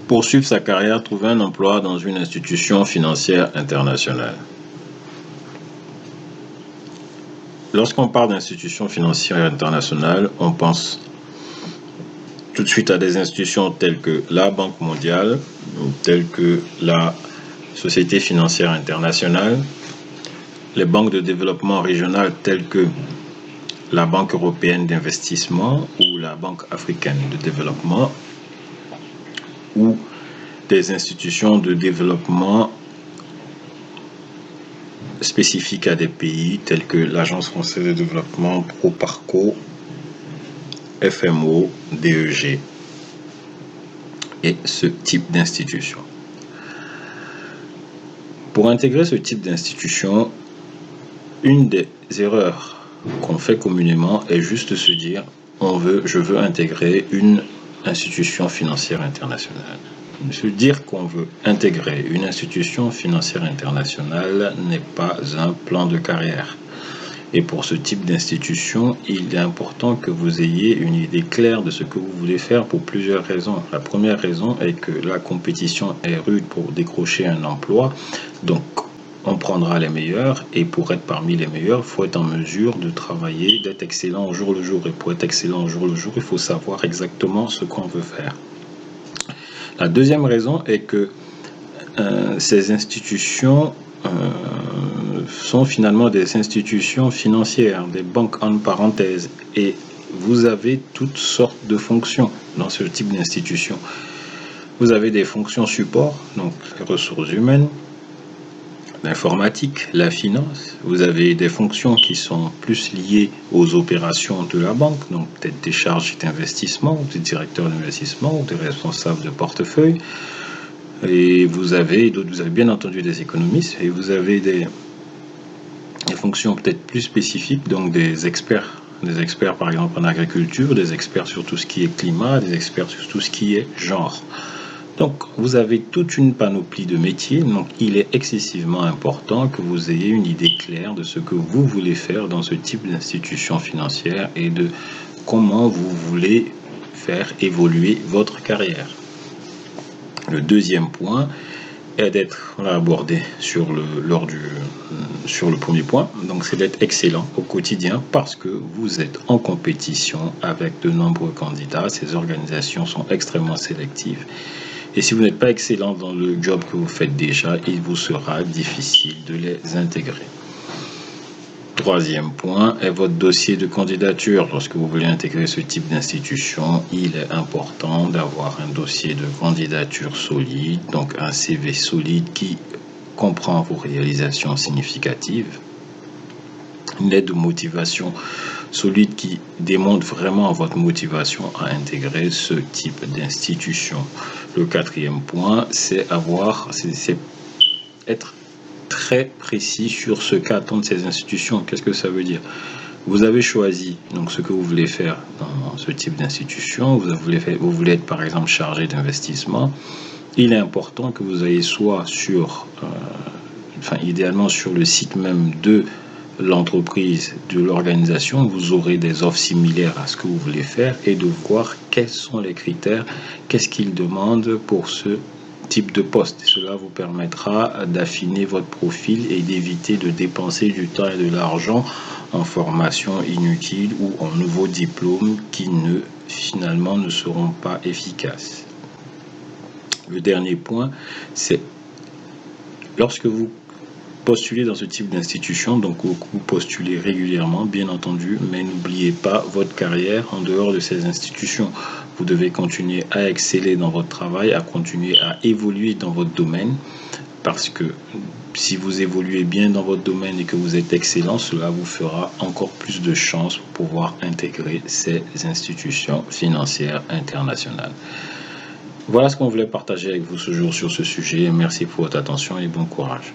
Poursuivre sa carrière, trouver un emploi dans une institution financière internationale. Lorsqu'on parle d'institutions financières internationales, on pense tout de suite à des institutions telles que la Banque mondiale, telles que la Société financière internationale, les banques de développement régionales telles que la Banque européenne d'investissement ou la Banque africaine de développement, ou des institutions de développement spécifiques à des pays tels que l'Agence française de développement, Proparco, FMO, DEG et ce type d'institution. Pour intégrer ce type d'institution, une des erreurs qu'on fait communément est juste de se dire je veux intégrer une institution financière internationale. Se dire qu'on veut intégrer une institution financière internationale n'est pas un plan de carrière. Et pour ce type d'institution, il est important que vous ayez une idée claire de ce que vous voulez faire pour plusieurs raisons. La première raison est que la compétition est rude pour décrocher un emploi. Donc, on prendra les meilleurs, et pour être parmi les meilleurs, il faut être en mesure de travailler, d'être excellent au jour le jour. Et pour être excellent au jour le jour, il faut savoir exactement ce qu'on veut faire. La deuxième raison est que ces institutions sont finalement des institutions financières, des banques en parenthèse, et vous avez toutes sortes de fonctions dans ce type d'institution. Vous avez des fonctions support, donc les ressources humaines, l'informatique, la finance. Vous avez des fonctions qui sont plus liées aux opérations de la banque, donc peut-être des charges d'investissement, des directeurs d'investissement, des responsables de portefeuille. Et vous avez bien entendu des économistes, et vous avez des fonctions peut-être plus spécifiques, donc des experts par exemple en agriculture, des experts sur tout ce qui est climat, des experts sur tout ce qui est genre. Donc vous avez toute une panoplie de métiers, donc il est excessivement important que vous ayez une idée claire de ce que vous voulez faire dans ce type d'institution financière et de comment vous voulez faire évoluer votre carrière. Le deuxième point est on l'a abordé sur le premier point, donc c'est d'être excellent au quotidien parce que vous êtes en compétition avec de nombreux candidats. Ces organisations sont extrêmement sélectives. Et si vous n'êtes pas excellent dans le job que vous faites déjà, il vous sera difficile de les intégrer. Troisième point est votre dossier de candidature. Lorsque vous voulez intégrer ce type d'institution, il est important d'avoir un dossier de candidature solide, donc un CV solide qui comprend vos réalisations significatives, une lettre de motivation solide qui démontre vraiment votre motivation à intégrer ce type d'institution. Le quatrième point, c'est être très précis sur ce qu'attendent ces institutions. Qu'est-ce que ça veut dire? Vous avez choisi donc ce que vous voulez faire dans ce type d'institution. Vous voulez être par exemple chargé d'investissement. Il est important que vous ayez soit idéalement sur le site même de l'entreprise, de l'organisation, vous aurez des offres similaires à ce que vous voulez faire et de voir quels sont les critères, qu'est-ce qu'ils demandent pour ce type de poste. Cela vous permettra d'affiner votre profil et d'éviter de dépenser du temps et de l'argent en formation inutile ou en nouveaux diplômes qui finalement ne seront pas efficaces. Le dernier point, c'est lorsque vous postulez dans ce type d'institution, donc vous postulez régulièrement, bien entendu, mais n'oubliez pas votre carrière en dehors de ces institutions. Vous devez continuer à exceller dans votre travail, à continuer à évoluer dans votre domaine, parce que si vous évoluez bien dans votre domaine et que vous êtes excellent, cela vous fera encore plus de chances pour pouvoir intégrer ces institutions financières internationales. Voilà ce qu'on voulait partager avec vous ce jour sur ce sujet. Merci pour votre attention et bon courage.